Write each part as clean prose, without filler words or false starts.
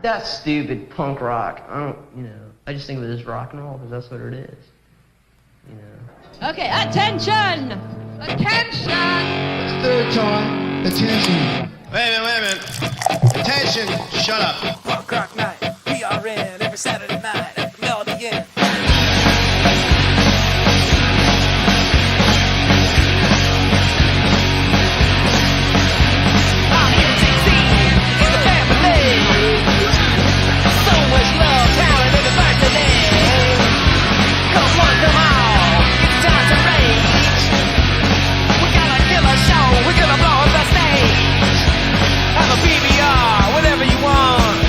That's stupid punk rock. I don't, I just think of it as rock and roll because that's what it is. Okay, attention! Attention! The third time, attention. Wait a minute. Attention, shut up. Punk rock night, PRN, every Saturday night at the Melody Inn. I'm here to see in the family. So much love, talent, and diversity. Come on, come on, it's time to rage. We got a killer show, we're gonna blow up the stage. Have a PBR, whatever you want.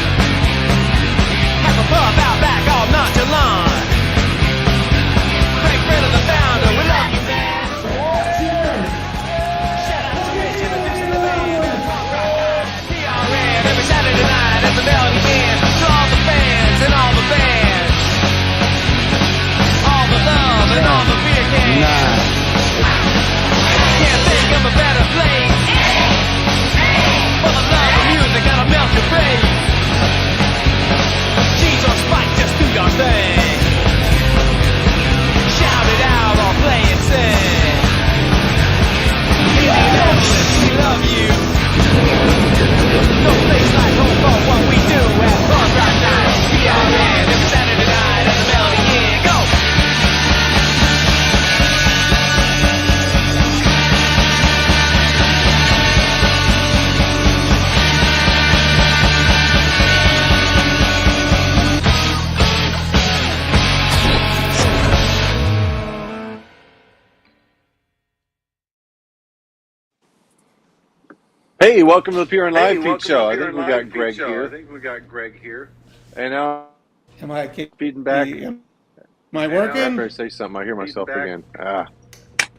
Have a pub out back, all nonchalant. Craig Brennan, the founder, we love you, man. Shout out to Rich, introducing the band. PRN, every Saturday night at the Melody Inn. To all the fans and all the bands. All the love and all the beer cans. Can't think of a better place. For the love of music, gotta melt your face. Cheese or spike, just do your thing. Shout it out or play it safe. Indianapolis, we love you. No place like home for what we do at Punk Rock Night. PRN, every Saturday night at the Melody Inn. Go! Hey, welcome to the Pure and Live Feed Show. I think we got Greg here. And now Am I feeding back. Am I working? After I say something, I hear myself again.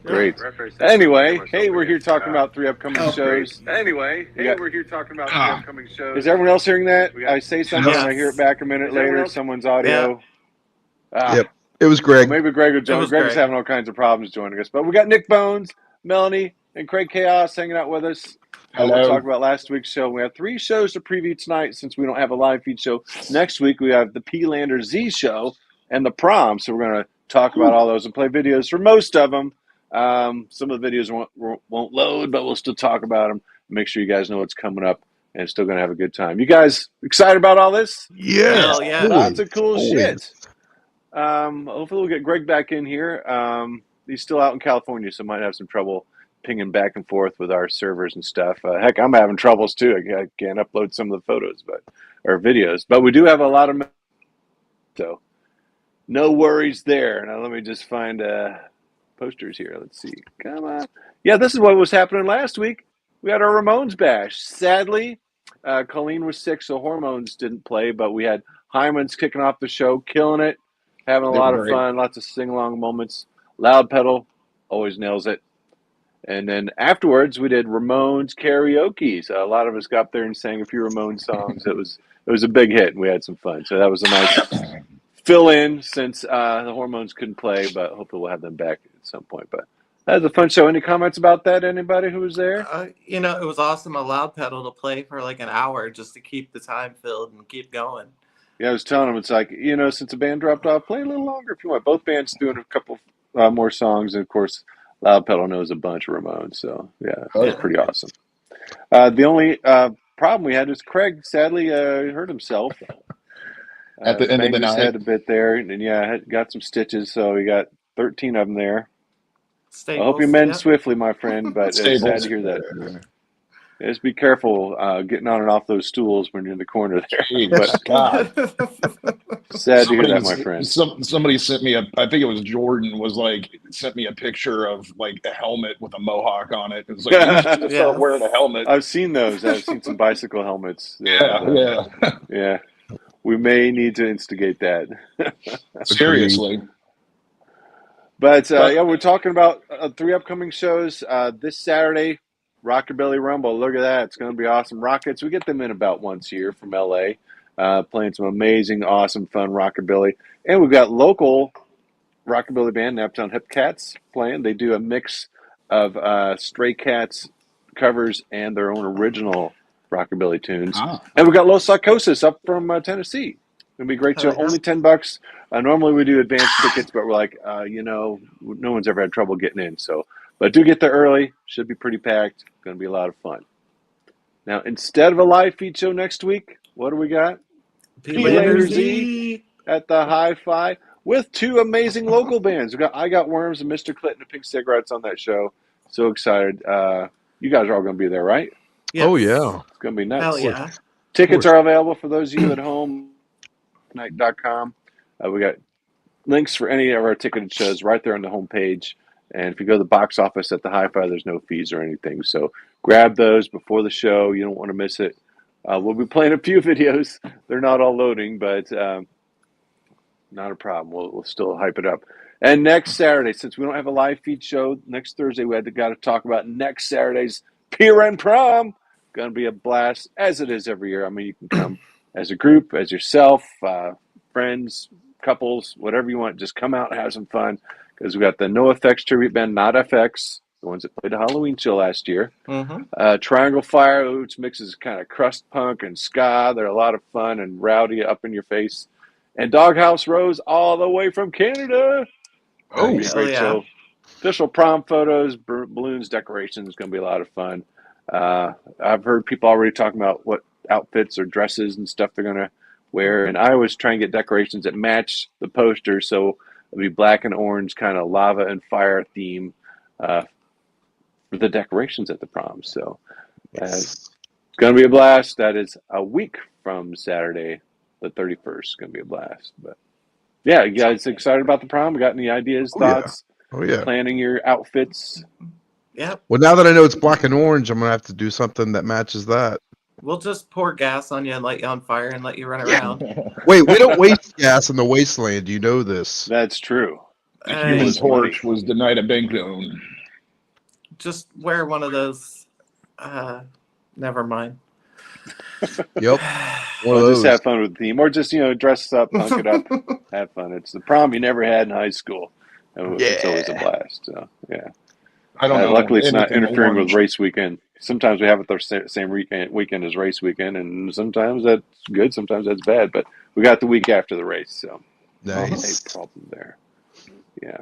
Great. Anyway, hey, we're here talking about three upcoming shows. We're here talking about three upcoming shows. Is everyone else hearing that? I say something and I hear it back a minute later. Someone's audio. Yep. It was Greg. Well, maybe Greg will join. Greg was having all kinds of problems joining us. But we got Nick Bones, Melanie, and Craig Chaos hanging out with us. We'll talk about last week's show. We have three shows to preview tonight since we don't have a live feed show. Next week, we have the P-Lander Z show and the prom. So we're going to talk about all those and play videos for most of them. Some of the videos won't load, but we'll still talk about them. Make sure you guys know what's coming up and still going to have a good time. You guys excited about all this? Yeah. Hell yeah. Lots of cool shit. Hopefully we'll get Greg back in here. He's still out in California, so might have some trouble pinging back and forth with our servers and stuff. Heck, I'm having troubles too. I can't upload some of the photos, or videos, but we do have a lot of, so no worries there. Now let me just find posters here. Let's see. Come on. Yeah, this is what was happening last week. We had our Ramones bash. Sadly, Colleen was sick, so Hormones didn't play, but we had Hyman's kicking off the show, killing it, having a lot of fun, lots of sing-along moments. Loud Pedal always nails it. And then afterwards, we did Ramones karaoke. So a lot of us got up there and sang a few Ramones songs. It was a big hit, and we had some fun. So that was a nice fill-in since the Hormones couldn't play, but hopefully we'll have them back at some point. But that was a fun show. Any comments about that? Anybody who was there? It was awesome. A Loud Pedal to play for like an hour just to keep the time filled and keep going. Yeah, I was telling them, it's like, since the band dropped off, play a little longer if you want. Both bands doing a couple more songs, and of course, Loud Pedal knows a bunch of Ramones, so yeah, it was pretty awesome. The only problem we had is Craig sadly hurt himself At the end of the night. Had a bit there, and got some stitches, so he got 13 of them there. Staples, I hope you mend swiftly, my friend, but it's sad Staples. to hear that. Just be careful getting on and off those stools when you're in the corner there. But God. sad to hear that, my friend. Somebody sent me I think it was Jordan, sent me a picture of like a helmet with a mohawk on it. It was like, you should start wearing a helmet. I've seen those. I've seen some bicycle helmets. Yeah. We may need to instigate that. Seriously. But we're talking about three upcoming shows this Saturday. Rockabilly Rumble. Look at that. It's going to be awesome. Rockets, we get them in about once a year from L.A., playing some amazing, awesome, fun rockabilly. And we've got local rockabilly band, Naptown Hip Cats, playing. They do a mix of Stray Cats covers and their own original rockabilly tunes. Ah. And we got Los Psychosis up from Tennessee. It'll be a great show. Only $10. Normally we do advanced tickets, but we're like, no one's ever had trouble getting in. So, but do get there early. Should be pretty packed. Going to be a lot of fun. Now, instead of a live feed show next week, what do we got? P-Lander Z at the Hi-Fi with 2 amazing local bands. We got I Got Worms and Mr. Clinton and Pink Cigarettes on that show. So excited. You guys are all going to be there, right? Yes. Oh, yeah. It's going to be nuts. Hell yeah. Tickets are available for those of you at home. Night.com. We got links for any of our ticketed shows right there on the homepage. And if you go to the box office at the Hi-Fi, there's no fees or anything. So grab those before the show. You don't want to miss it. We'll be playing a few videos. They're not all loading, but not a problem. We'll still hype it up. And next Saturday, since we don't have a live feed show, next Thursday we got to talk about next Saturday's Pier and Prom. Going to be a blast, as it is every year. I mean, you can come as a group, as yourself, friends, couples, whatever you want. Just come out and have some fun, because we got the NoFX tribute band, Not FX, the ones that played the Halloween show last year. Triangle Fire, which mixes kind of crust punk and ska. They're a lot of fun and rowdy, up in your face. And Doghouse Rose, all the way from Canada. Oh, great show. Official prom photos, balloons, decorations. Going to be a lot of fun. I've heard people already talking about what outfits or dresses and stuff they're going to wear. And I always try and get decorations that match the poster. So it'll be black and orange, kind of lava and fire theme for the decorations at the prom. So it's going to be a blast. That is a week from Saturday, the 31st. It's going to be a blast. But yeah, you guys excited about the prom? Got any ideas, thoughts? Oh, yeah. Planning your outfits? Yep. Well, now that I know it's black and orange, I'm going to have to do something that matches that. We'll just pour gas on you and light you on fire and let you run around. Wait, we don't waste gas in the wasteland. You know this. That's true. The Human Torch was denied a bank loan. Just wear one of those. Never mind. Yep. Well, just have fun with the theme, or just dress up, punk it up, have fun. It's the prom you never had in high school. It's always a blast. So yeah. I don't know. Luckily, it's not interfering with race weekend. Sometimes we have it the same weekend as race weekend, and sometimes that's good, sometimes that's bad. But we got the week after the race, so nice. No problem there. Yeah.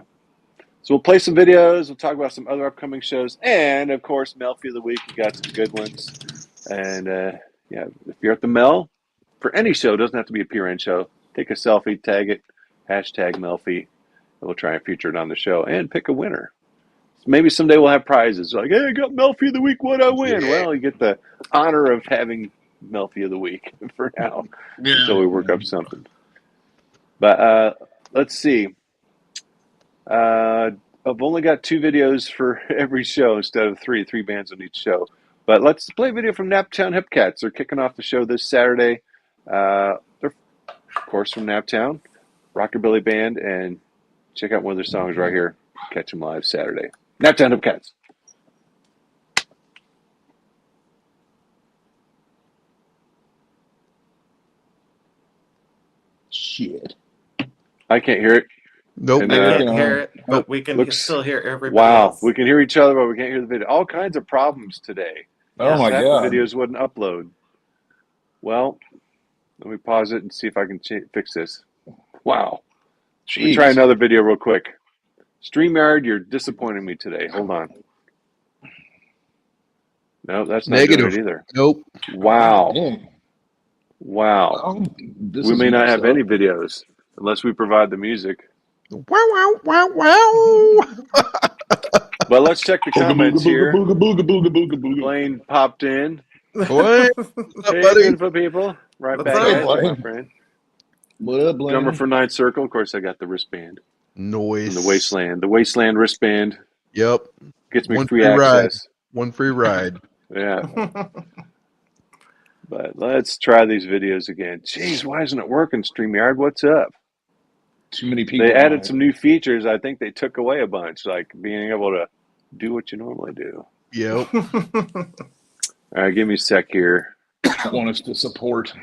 So we'll play some videos. We'll talk about some other upcoming shows, and of course, Melfi of the week. We got some good ones. And if you're at the Mel for any show, it doesn't have to be a peer-end show. Take a selfie, tag it, #Melfi, and we'll try and feature it on the show and pick a winner. Maybe someday we'll have prizes like, hey, I got Melfi of the week. What'd I win? Yeah. Well, you get the honor of having Melfi of the week for now until we work up something. But let's see. I've only got 2 videos for every show instead of 3 bands on each show. But let's play a video from Naptown Hipcats. They're kicking off the show this Saturday. They're, of course, from Naptown, rockabilly band, and check out one of their songs right here. Catch them live Saturday. Naptown Hipcats. Shit. I can't hear it. Nope. And, I can't hear it, but we can still hear everybody else. We can hear each other, but we can't hear the video. All kinds of problems today. Oh, my God. The videos wouldn't upload. Well, let me pause it and see if I can fix this. Wow. Jeez. Let me try another video real quick. StreamYard, you're disappointing me today. Hold on. No, that's not negative doing it either. Nope. Wow. Oh. Wow. We may not have any videos unless we provide the music. Wow, wow, wow, wow. But let's check the comments here. Blaine popped in. What? Hey, beautiful people. Right back at you, my friend. What up, Blaine? Drummer for Ninth Circle. Of course, I got the wristband. Noise. And the Wasteland. The Wasteland wristband. Yep. Gets me free access. One free ride. Yeah. But let's try these videos again. Jeez, why isn't it working, StreamYard? What's up? Too many people. They added some new features. I think they took away a bunch, like being able to do what you normally do. Yep. All right, give me a sec here. Want us to support.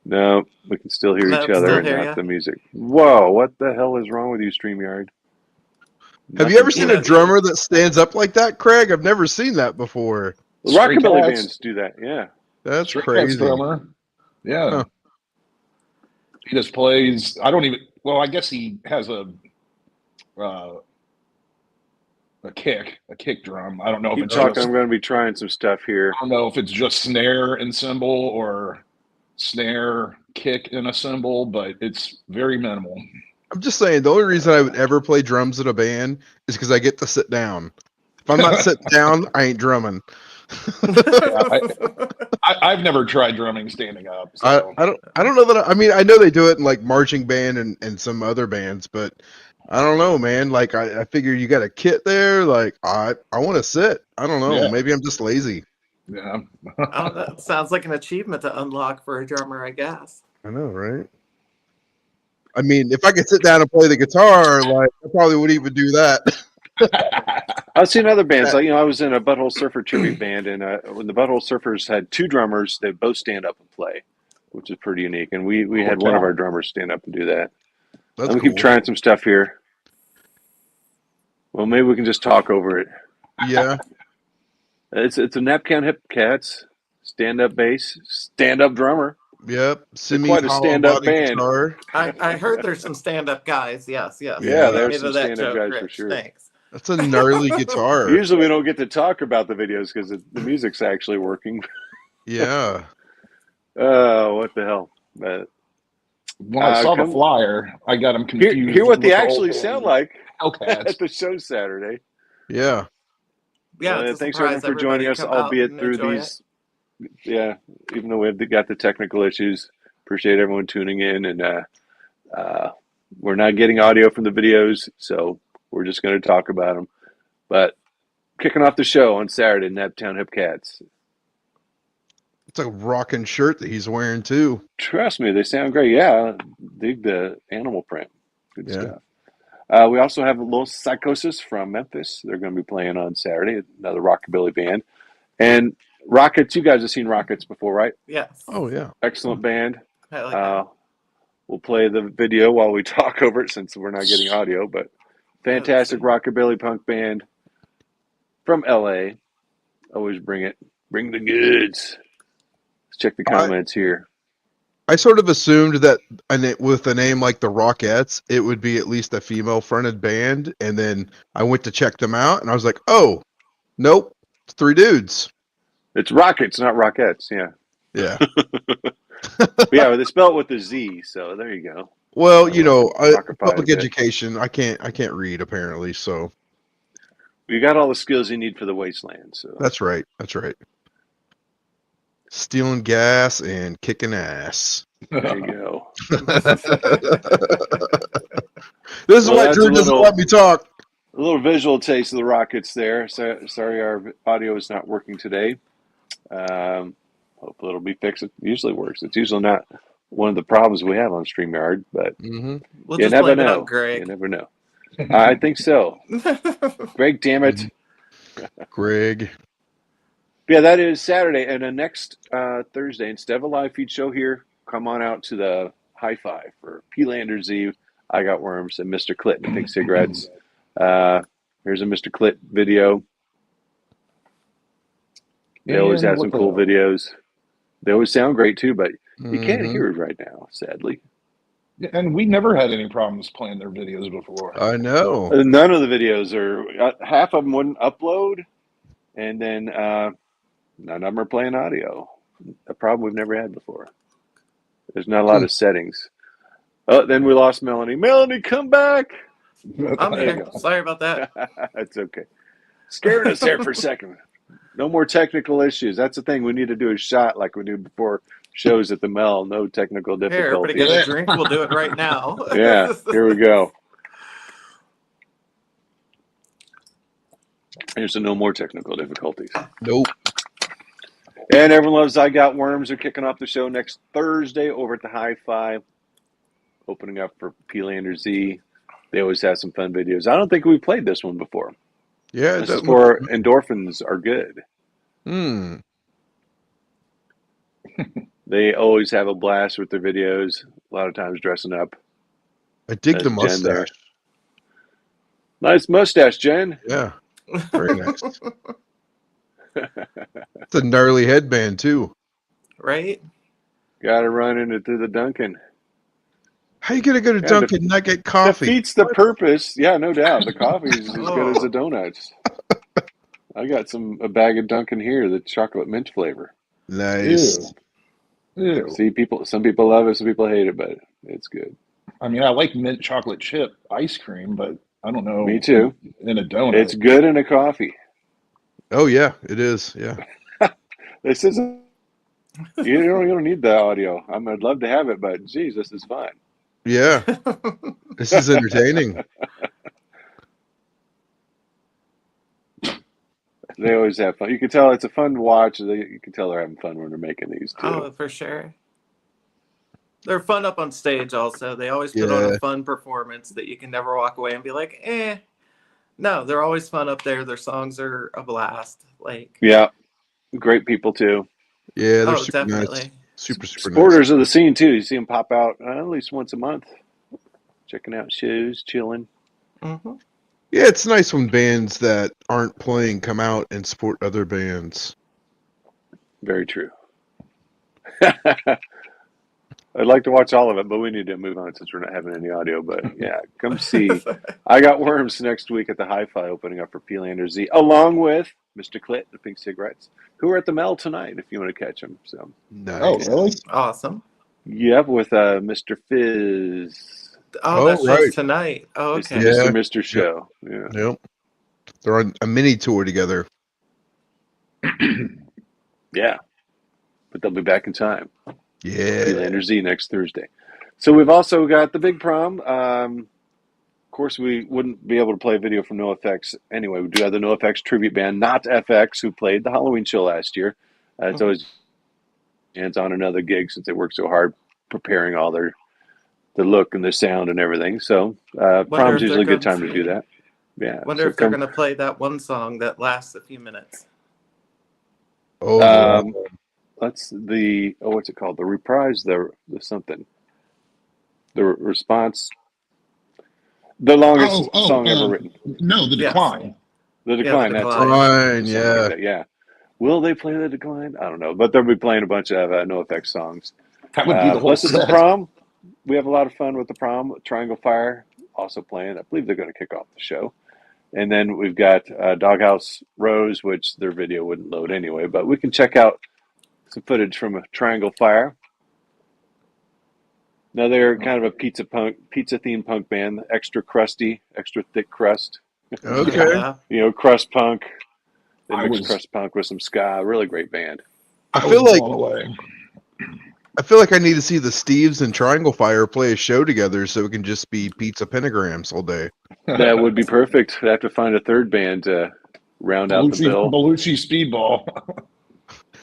No, we can still hear each other and not the music. Whoa, what the hell is wrong with you, StreamYard? Have you ever seen a drummer that stands up like that, Craig? I've never seen that before. Rockabilly bands do that, yeah. That's String crazy. drummer. Yeah. Huh. He just plays. I don't even. Well, I guess he has a kick drum. I don't know if Keep it's talking. just. I'm going to be trying some stuff here. I don't know if it's just snare and cymbal or snare, kick, and a cymbal, but it's very minimal. I'm just saying, the only reason I would ever play drums in a band is because I get to sit down. If I'm not sitting down, I ain't drumming. Yeah, I've never tried drumming standing up. So. I don't know that. I mean, I know they do it in like marching band and some other bands, but I don't know, man. Like I figure you got a kit there. Like I want to sit. I don't know. Yeah. Maybe I'm just lazy. Yeah. Oh, that sounds like an achievement to unlock for a drummer, I guess. I know, right? I mean, if I could sit down and play the guitar, like I probably would even do that. I've seen other bands. Like, I was in a Butthole Surfer tribute band, and when the Butthole Surfers had two drummers, they both stand up and play, which is pretty unique. And we had one of our drummers stand up and do that. That's Let me cool. keep trying some stuff here. Well, maybe we can just talk over it. Yeah. It's a Napcan Hip Cats, stand up bass, stand up drummer. Yep. Quite a stand-up band. Guitar. I heard there's some stand-up guys. Yes. Yeah, You there's made some that stand-up joke, guys for Rich. sure. Thanks. That's a gnarly guitar. Usually we don't get to talk about the videos because the music's actually working. Yeah. What the hell? But When I saw the flyer, I got them confused. Hear what with they the actually whole sound like Hellcats. at the show Saturday. Yeah. Yeah. Thanks everyone for joining us, albeit through these. Yeah, even though we've got the technical issues, appreciate everyone tuning in, and we're not getting audio from the videos, so we're just going to talk about them. But kicking off the show on Saturday, Naptown Hip Cats. It's a rocking shirt that he's wearing too. Trust me, they sound great. Yeah, dig the animal print. Good stuff. We also have a little Psychosis from Memphis. They're going to be playing on Saturday, another rockabilly band. And Rockets, you guys have seen Rockets before, right? Yes. Oh, yeah. Excellent band. I like that. We'll play the video while we talk over it since we're not getting audio, but fantastic rockabilly punk band from LA. Always bring it. Bring the goods. Let's check the comments here. I sort of assumed that with a name like the Rockettes, it would be at least a female-fronted band, and then I went to check them out, and I was like, oh, nope, it's three dudes. It's Rockets, not Rockettes, yeah. Yeah. Yeah, they spell it with a Z, so there you go. Well, public education, I can't read, apparently, so. You got all the skills you need for the wasteland, so. That's right. Stealing gas and kicking ass. There you go. This is why Drew doesn't let me talk. A little visual taste of the Rockets there. So, sorry our audio is not working today. Hopefully it'll be fixed. It usually works. It's usually not one of the problems we have on StreamYard, but We'll you just never blame it know. on Greg. You never know. I think so. Greg, damn it. Greg. Yeah, that is Saturday. And then next Thursday, instead of a live feed show here, come on out to the High Five for P-Landers Eve, I Got Worms, and Mr. Clit and Pink Cigarettes. Here's a Mr. Clit video. They always have some cool videos. They always sound great too, but you can't hear it right now, sadly. And we never had any problems playing their videos before. I know. None of the videos are, half of them wouldn't upload, and then none of them are playing audio. A problem we've never had before. There's not a lot of settings. Oh, then we lost Melanie. Melanie, come back! I'm here. Sorry about that. That's okay. Scared us there for a second. No more technical issues. That's the thing. We need to do a shot like we do before shows at the Mel. No technical difficulties. Here, everybody get a drink. We'll do it right now. Yeah, here we go. Here's no more technical difficulties. Nope. And everyone loves I Got Worms. They're kicking off the show next Thursday over at the High Five, opening up for P-Lander Z. They always have some fun videos. I don't think we played this one before. Yeah, this is for Endorphins Are Good. They always have a blast with their videos. A lot of times dressing up. I dig the mustache. Nice mustache, Jen. Yeah, very nice. It's a gnarly headband too. right? Got to run into through the Dunkin'. How you gonna go to Dunkin' and not get coffee? Defeats the purpose. Yeah, no doubt. The coffee is as good as the donuts. I got a bag of Dunkin' here, the chocolate mint flavor. Nice. Ew. See, some people love it, some people hate it, but it's good. I mean, I like mint chocolate chip ice cream, but I don't know. Me too. In a donut. It's good in a coffee. Oh yeah, it is. Yeah. This isn't. You don't need the audio. I'd love to have it, but geez, this is fun. Yeah. This is entertaining. They always have fun. You can tell it's a fun watch. You can tell they're having fun when they're making these too. Oh, for sure. They're fun up on stage also. They always put on a fun performance that you can never walk away and be like, eh. No, they're always fun up there. Their songs are a blast. Yeah. Great people too. Yeah, they're super definitely. nice. Super Supporters nice. of the scene too. You see them pop out at least once a month. Checking out shows, chilling. Mm-hmm. Yeah, it's nice when bands that aren't playing come out and support other bands. Very true. I'd like to watch all of it, but we need to move on since we're not having any audio. But yeah, come see. I Got Worms next week at the Hi-Fi opening up for P-Lander Z, along with Mr. Clit, the Pink Cigarettes, who are at the Mel tonight if you want to catch them. So. Nice. Oh, really? Awesome. Yep, with Mr. Fizz. Oh, that's just tonight. Oh, okay. It's the Mr. Show. Yeah. Yep. They're on a mini tour together. Yeah. But they'll be back in time. Yeah. P-Lander Z next Thursday. So we've also got the Big Prom. Of course, we wouldn't be able to play a video from NoFX anyway. We do have the NoFX tribute band, Not FX, who played the Halloween show last year. It's always hands on another gig since they work so hard preparing all the look and the sound and everything. So prom's usually a good time to do that. Yeah. Wonder if they're going to play that one song that lasts a few minutes. Oh, that's what's it called? The reprise, the something. The response. The longest song ever written. No, The Decline. The Decline. The That's Decline, yeah. Will they play The Decline? I don't know, but they'll be playing a bunch of NoFX songs. That would be the whole Listen to the prom. We have a lot of fun with the prom. Triangle Fire also playing. I believe they're going to kick off the show. And then we've got Doghouse Rose, which their video wouldn't load anyway, but we can check out some footage from a Triangle Fire. Now they're kind of a pizza themed punk band, extra crusty, extra thick crust. okay. Crust punk. They mix crust punk with some ska. Really great band. I feel like I need to see the Steves and Triangle Fire play a show together so it can just be pizza pentagrams all day. That would be perfect. I'd have to find a third band to round out the bill. Belushi Speedball.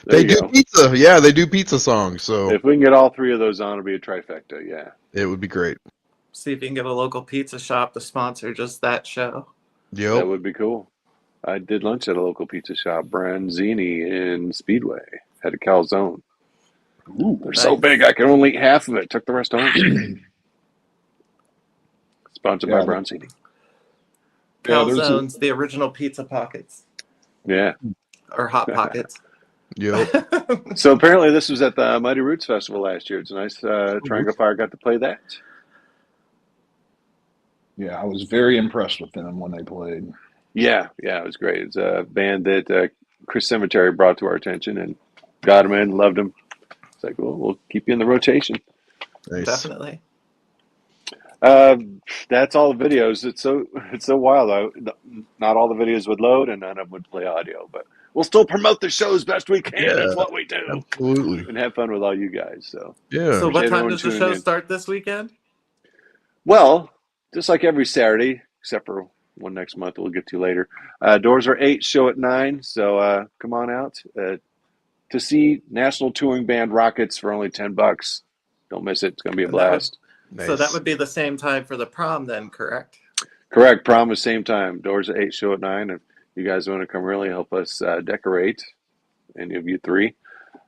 They do pizza. Yeah, they do pizza songs. So if we can get all three of those on, it'll be a trifecta. Yeah, it would be great. See if you can get a local pizza shop to sponsor just that show. Yep. That would be cool. I did lunch at a local pizza shop, Branzini in Speedway. Had a calzone. Ooh, they're so big I can only eat half of it. Took the rest home. Sponsored by Branzini. Calzones, the original pizza pockets. Yeah. Or Hot Pockets. Yep. So apparently this was at the Mighty Roots Festival last year. It's a nice Triangle Fire got to play that. Yeah, I was very impressed with them when they played. Yeah, it was great. It's a band that Chris Cemetery brought to our attention and got him in, loved him. It's like, well, we'll keep you in the rotation. Nice. Definitely. That's all the videos. It's so wild though. Not all the videos would load and none of them would play audio, but we'll still promote the show as best we can. Yeah, that's what we do. Absolutely. And have fun with all you guys. So yeah. So what time does the show start this weekend? Well, just like every Saturday, except for one next month we'll get to later. Doors are 8, show at 9. So come on out to see National Touring Band Rockets for only $10. Don't miss it. It's going to be a blast. Nice. So that would be the same time for the prom then, correct? Correct. Prom is same time. Doors at 8, show at 9. If you guys want to come really help us decorate, any of you three,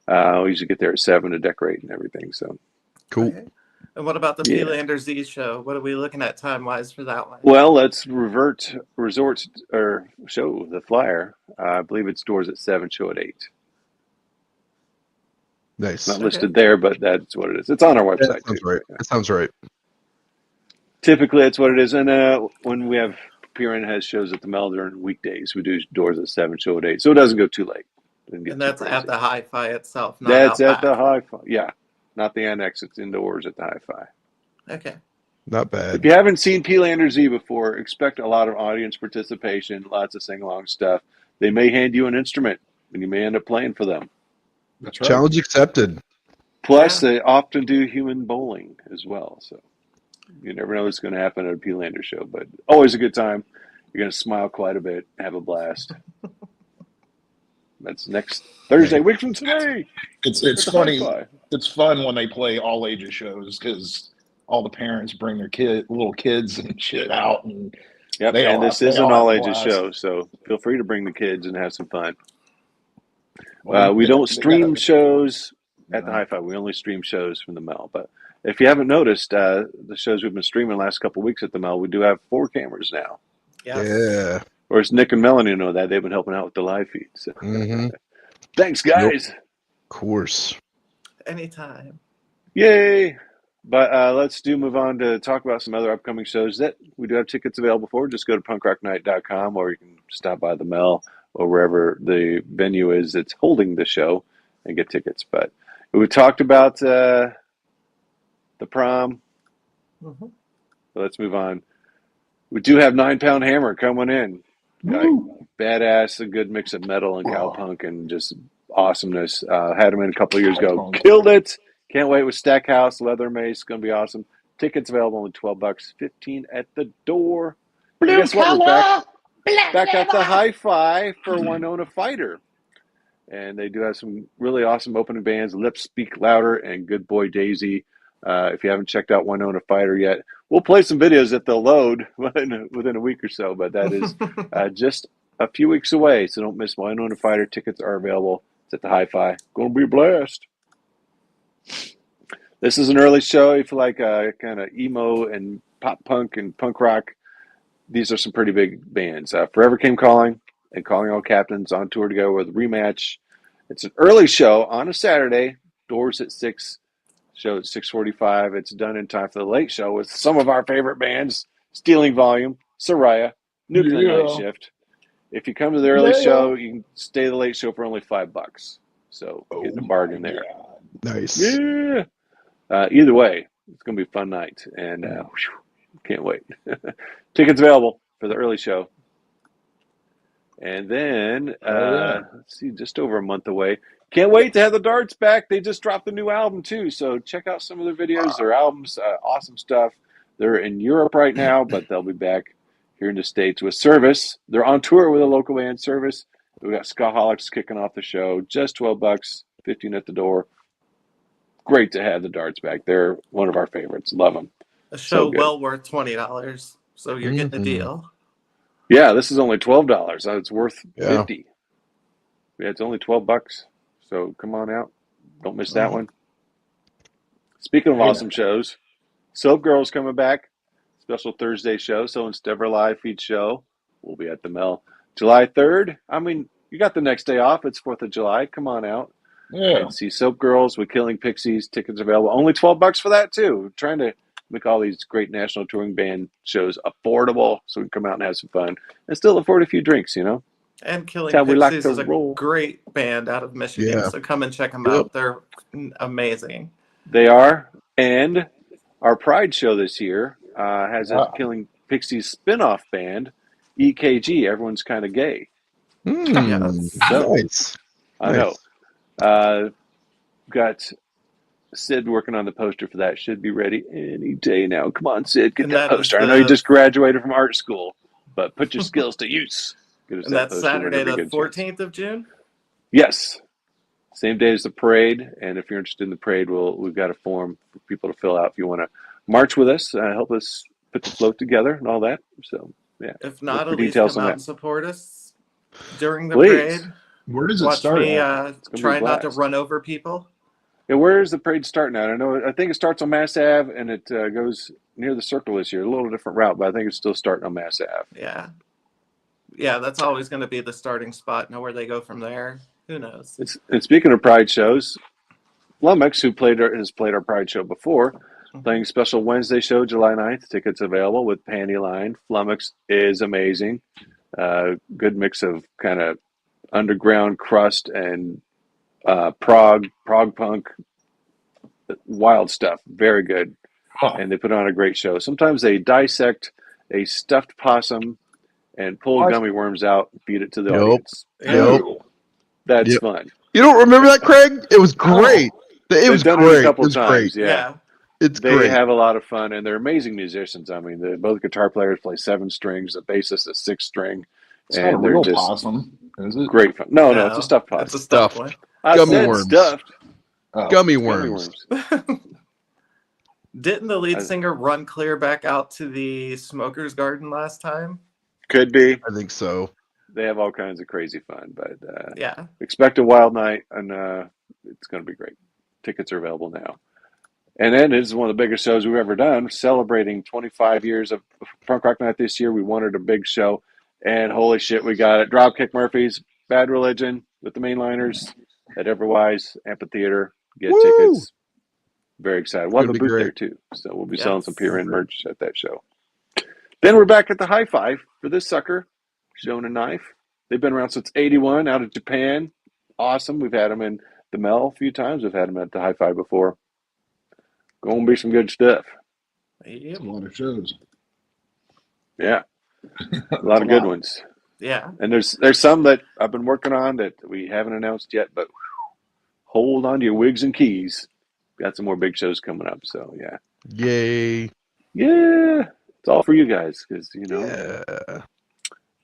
we usually get there at 7 to decorate and everything. So cool. Okay. And what about the P-Lander Z show? What are we looking at time-wise for that one? Well, let's show the flyer. I believe it's doors at 7, show at 8. Nice. Not listed there, but that's what it is. It's on our website. That sounds right. That sounds right. Typically, that's what it is. And when we have PRN has shows at the Mel during weekdays, we do doors at 7, show at 8, so it doesn't go too late. And that's at the Hi-Fi itself, not That's out at back. the Hi-Fi. Yeah, not the annex. It's indoors at the Hi-Fi. Okay. Not bad. If you haven't seen P-Lander Z before, expect a lot of audience participation, lots of sing-along stuff. They may hand you an instrument, and you may end up playing for them. That's right. Challenge accepted. Plus, they often do human bowling as well. So you never know what's going to happen at a P-Lander show, but always a good time. You're going to smile quite a bit, have a blast. That's next Thursday, week from today. It's funny. It's fun when they play all ages shows because all the parents bring their little kids and shit out, and this is an all ages show, so feel free to bring the kids and have some fun. We don't stream shows at the Hi-Fi. We only stream shows from the Mel. But if you haven't noticed, the shows we've been streaming the last couple of weeks at the Mel, we do have 4 cameras now. Yeah. Or as Nick and Melanie know that, they've been helping out with the live feed. So. Thanks, guys. Of course. Anytime. Yay. But let's move on to talk about some other upcoming shows that we do have tickets available for. Just go to punkrocknight.com, or you can stop by the Mel or wherever the venue is that's holding the show and get tickets. But we talked about the prom. So let's move on. We do have 9 Pound Hammer coming in. Badass, a good mix of metal and cowpunk and just awesomeness. Had him in a couple of years ago. Killed it. Can't wait with Stackhouse, Leather Mace. Going to be awesome. Tickets available only $12, $15 at the door. And guess what? We're back at the Hi-Fi for Winona Fighter. And they do have some really awesome opening bands, Lips Speak Louder and Good Boy Daisy. If you haven't checked out Winona Fighter yet, we'll play some videos that they'll load within a week or so, but that is just a few weeks away, so don't miss Winona Fighter. Tickets are available. It's at the Hi-Fi. Going to be a blast. This is an early show. If you like kind of emo and pop punk and punk rock, these are some pretty big bands. Forever Came Calling and Calling All Captains on tour together with Rematch. It's an early show on a Saturday. Doors at 6. Show at 6:45. It's done in time for the late show with some of our favorite bands: Stealing Volume, Soraya, Nuclear Night Shift. If you come to the early show, you can stay the late show for only $5. So getting a bargain there. Nice. Yeah. Either way, it's going to be a fun night, and can't wait. Tickets available for the early show. And then, let's see, just over a month away. Can't wait to have the Darts back. They just dropped the new album, too. So check out some of their videos, their albums, awesome stuff. They're in Europe right now, but they'll be back here in the States with Service. They're on tour with a local band, Service. We got Skaholics kicking off the show. Just $12, $15 at the door. Great to have the Darts back. They're one of our favorites. Love them. A show well worth $20, so you're getting a deal. Yeah, this is only $12. So it's worth $50. Yeah, it's only $12. So come on out. Don't miss that one. Speaking of awesome shows, Soap Girls coming back. Special Thursday show. So instead of our live feed show, we'll be at the Mel July 3rd. I mean, you got the next day off. It's 4th of July. Come on out. Yeah. And see Soap Girls with Killing Pixies. Tickets available. Only $12 for that, too. We're trying to make all these great national touring band shows affordable so we can come out and have some fun and still afford a few drinks, you know? And Killing That's how we like Pixies to is a roll. great band out of Michigan, so come and check them out. They're amazing. They are. And our Pride show this year has a Killing Pixies spin-off band, EKG. Everyone's kind of gay. Nice. I know. Got Sid working on the poster for that. Should be ready any day now. Come on, Sid, get that poster. I know you just graduated from art school, but put your skills to use. And that's Saturday the 14th of June? Yes. Same day as the parade. And if you're interested in the parade, we've got a form for people to fill out if you want to march with us, help us put the float together and all that. So, yeah. If not, at least come out and support us during the parade. Where does it Watch start? Me try not to run over people. Yeah, where is the parade starting at? I think it starts on Mass Ave and it goes near the Circle this year. A little different route, but I think it's still starting on Mass Ave. Yeah. Yeah, that's always going to be the starting spot. Know where they go from there? Who knows? And speaking of Pride shows, Flummox, who has played our Pride show before, playing special Wednesday show July 9th. Tickets available with Pantyline. Flummox is amazing. Good mix of kind of underground crust and prog punk, wild stuff. Very good. And they put on a great show. Sometimes they dissect a stuffed possum and pull gummy worms out, feed it to the audience. That's fun. You don't remember that, Craig? It was great. It was done great. It a couple it was times. great. Yeah. It's they great. have a lot of fun, and they're amazing musicians. I mean, both guitar players play 7 strings, the bassist is 6 string. It's not a real possum, is it? Great fun. No, it's a stuffed possum. It's a stuffed one. Gummy worms. Stuffed. Gummy worms. Didn't the lead singer run clear back out to the Smoker's Garden last time? Could be. I think so. They have all kinds of crazy fun, but expect a wild night, and it's going to be great. Tickets are available now. And then it's one of the biggest shows we've ever done, celebrating 25 years of Punk Rock Night this year. We wanted a big show, and holy shit, we got it. Dropkick Murphys, Bad Religion with the mainliners at Everwise Amphitheater. Get tickets. Very excited. We'll have a booth there, too. So we'll be selling some Pier End merch at that show. Then we're back at the High Five for this sucker, Showing a Knife. They've been around since 81, out of Japan. Awesome. We've had them in the Mel a few times. We've had them at the High Five before. Going to be some good stuff. A lot of shows. Yeah. A lot of good ones. Yeah. And there's some that I've been working on that we haven't announced yet, but hold on to your wigs and keys. Got some more big shows coming up, so yeah. Yay. Yeah. It's all for you guys, because, you know,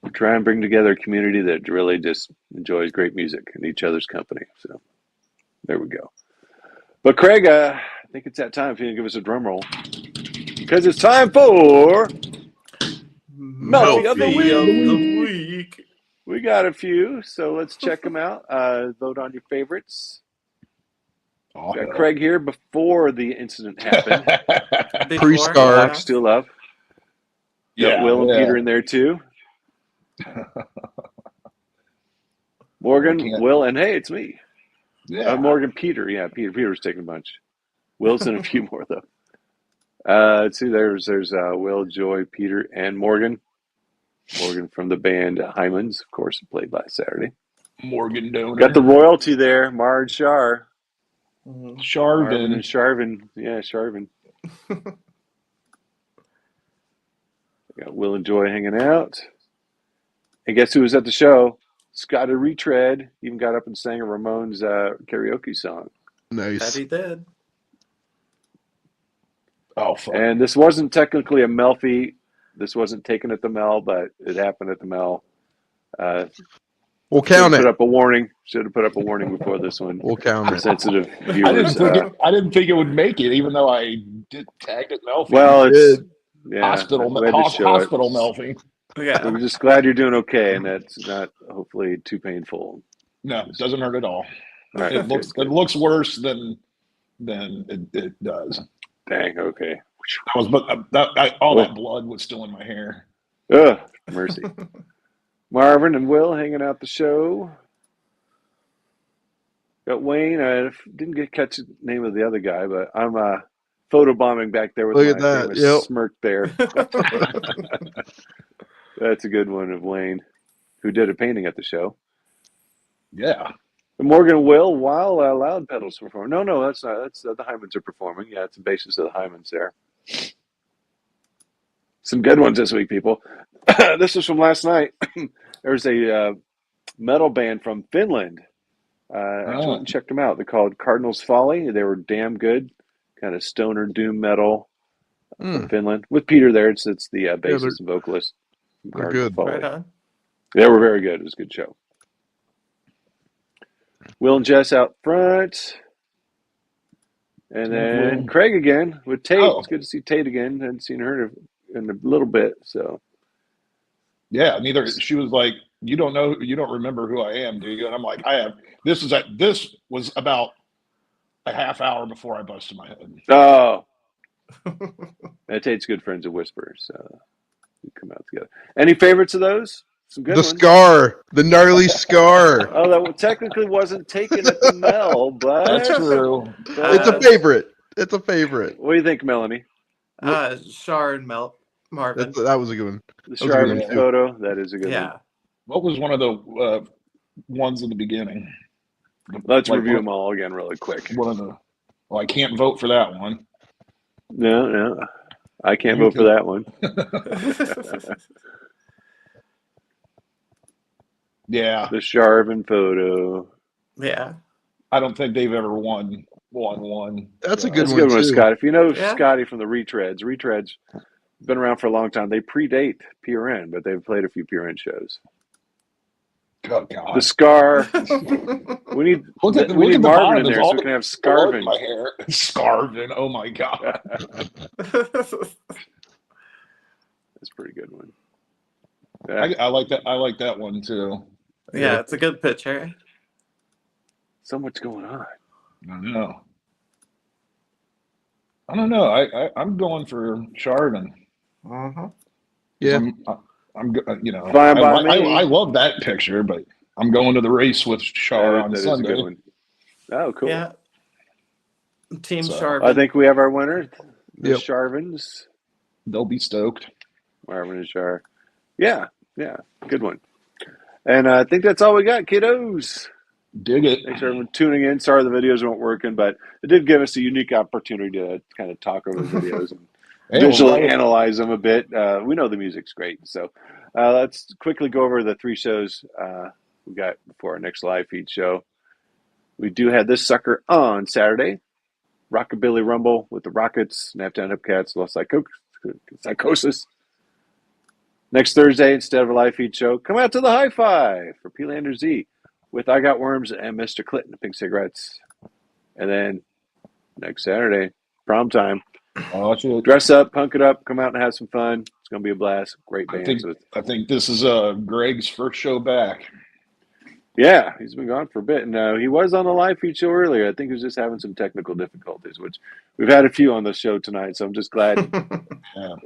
we try and bring together a community that really just enjoys great music and each other's company. So there we go. But Craig, I think it's that time if you can give us a drum roll. Because it's time for Melty of the Week. We got a few, so let's check them out. Vote on your favorites. Got Craig here before the incident happened. Pre-scar. Still up. Yeah, got Will and Peter in there too. Morgan, Will, and hey, it's me. Yeah. Morgan, Peter. Yeah, Peter's taking a bunch. Will's in a few more though. Let's see. There's Will, Joy, Peter, and Morgan. Morgan from the band Hymens, of course, played last Saturday. Morgan Donor. Got the royalty there, Marge Shar. Sharvin. Marvin and Sharvin. Yeah, Sharvin. Got Will and Joy hanging out. And guess who was at the show? Scotty Retread. Even got up and sang a Ramones karaoke song. Nice. That he did. Oh, fuck. And this wasn't technically a Melfi. This wasn't taken at the Mel, but it happened at the Mel. We'll count it. Should have put up a warning before this one. We'll count it. Sensitive viewers. I didn't think it would make it, even though I did tag it Melfi. Well, it's hospital Melfi. Yeah, we're just glad you're doing okay, and that's not hopefully too painful. No, it doesn't hurt at all. Right, it looks worse than it does. Dang. Okay. All that blood was still in my hair. Ugh, mercy. Marvin and Will hanging out the show. Got Wayne. I didn't catch the name of the other guy, but I'm photobombing back there with Look my at that. famous smirk there. That's a good one of Wayne, who did a painting at the show. Yeah. And Morgan and Will, while Loud Pedals perform. No, that's not. That's the Hymens are performing. Yeah, it's the basis of the Hymens there. Some good ones this week, people. This was from last night. There's a metal band from Finland. I went and checked them out. They're called Cardinals Folly. They were damn good. Kind of stoner doom metal from Finland. With Peter there, it's the bassist and vocalist. They're good. Right on. They were very good. It was a good show. Will and Jess out front. And then Craig again with Tate. It's good to see Tate again. I hadn't seen her in a little bit. So yeah, neither. She was like, you don't remember who I am, do you? And I'm like, I have. This was about a half hour before I busted my head. Oh. And Tate's good friends at Whisper, so we come out together. Any favorites of those Some good The ones. scar, the gnarly scar. Oh, that technically wasn't taken at the Mel, but That's true. It's a favorite. It's a favorite. What do you think, Melanie? Shar and Marvin. That was a good one. The That was a good Sharvin one, too. photo. That is a good Yeah. one. What was one of the ones in the beginning? Let's Like review one- them all again really quick. One of the. Well, I can't vote for that one. No. I can't You vote for can. that one. Yeah. The Sharvin photo. Yeah. I don't think they've ever won one. That's a good That's a one, good one, too. Scott. If you know Yeah. Scotty from the Retreads been around for a long time. They predate PRN, but they've played a few PRN shows. Oh God. The Scar. We need Look at we need the Marvin bottom. in There's there all so we can have Scarvin. in my hair. Scarvin. Oh my God. That's a pretty good one. Yeah. I like that. I like that one too. Yeah, it's a good picture. So much going on. I don't know. I'm going for Chardon. Uh-huh. Yeah. I'm you know, Fine by me. I love that picture, but I'm going to the race with Char on That is Sunday. a good one. Oh, cool. Yeah. Team So, Sharvin. I think we have our winner. The Yep. Sharvins. They'll be stoked. Marvin and Char. Yeah. Good one. And I think that's all we got, kiddos. Dig it. Thanks for everyone tuning in. Sorry the videos weren't working, but it did give us a unique opportunity to kind of talk over the videos and visually analyze them a bit. We know the music's great. So let's quickly go over the 3 shows we got before our next live feed show. We do have this sucker on Saturday. Rockabilly Rumble with the Rockets, Naptown Hipcats, Los Psychosis. Next Thursday, instead of a live feed show, come out to the High Five for P-Lander Z with I Got Worms and Mr. Clinton, the Pink Cigarettes. And then next Saturday, prom time. Oh, shit. Dress up, punk it up, come out and have some fun. It's going to be a blast. Great bands. I think this is Greg's first show back. Yeah, he's been gone for a bit. And he was on the live feed show earlier. I think he was just having some technical difficulties, which we've had a few on the show tonight. So I'm just glad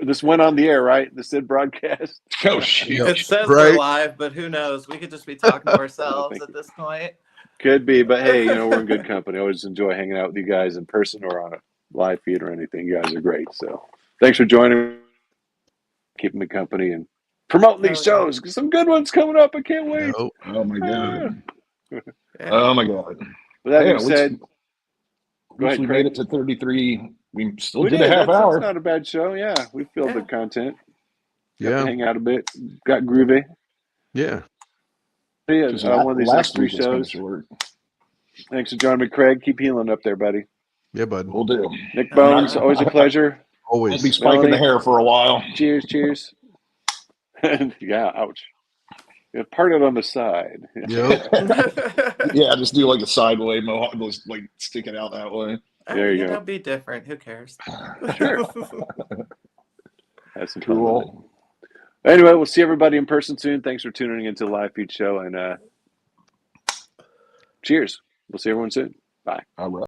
this went on the air, right? This did broadcast. Oh, shit. It says we're live, but who knows? We could just be talking to ourselves at this point. Could be, but hey, we're in good company. I always enjoy hanging out with you guys in person or on a live feed or anything. You guys are great. So thanks for joining me, keeping me company, and promoting these shows. Some good ones coming up. I can't wait. Oh, my God. Oh, my God. With that being said, go ahead, we made it to 33. We still did a half that's, hour. That's not a bad show. Yeah, we filled the content. Got to Yeah. hang out a bit. Got groovy. Yeah. Yeah, one of these next 3 shows. Thanks for joining me, Craig. Keep healing up there, buddy. Yeah, bud. We'll do. Nick Bones, always a pleasure. Always. I'll be spiking the hair for a while. Cheers. Yeah, ouch. Yeah, part it on the side. Yep. Yeah, just do like a sideway mohawk, just like stick it out that way. There you go. Be different. Who cares? Sure. That's some Cool. fun. Anyway, we'll see everybody in person soon. Thanks for tuning into the live feed show, and cheers. We'll see everyone soon. Bye. All right.